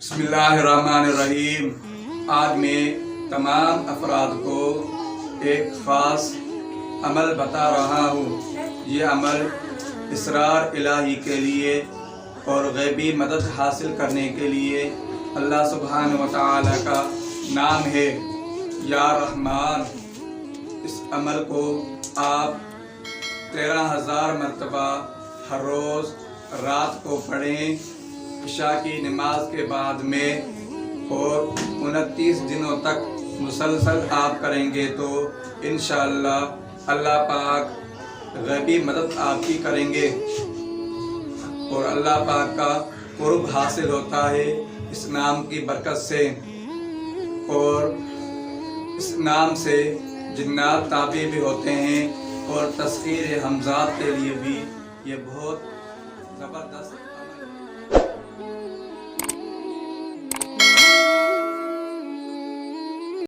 बिस्मिल्लाहिर्रहमानिर्रहीम। आज मैं तमाम अफराद को एक ख़ास अमल बता रहा हूँ। ये अमल इसरार इलाही के लिए और गैबी मदद हासिल करने के लिए अल्लाह सुब्हानहु व तआला का नाम है या रहमान। इस अमल को आप 13,000 मरतबा हर रोज़ रात को पढ़ें इशा की नमाज के बाद में, और 29 दिनों तक मुसलसल आप करेंगे तो इंशाअल्लाह अल्लाह पाक गैबी मदद आपकी करेंगे और अल्लाह पाक का कुर्ब हासिल होता है इस नाम की बरकत से। और इस नाम से जिन्नात ताबे भी होते हैं और तस्कीर हमजात के लिए भी ये बहुत ज़बरदस्त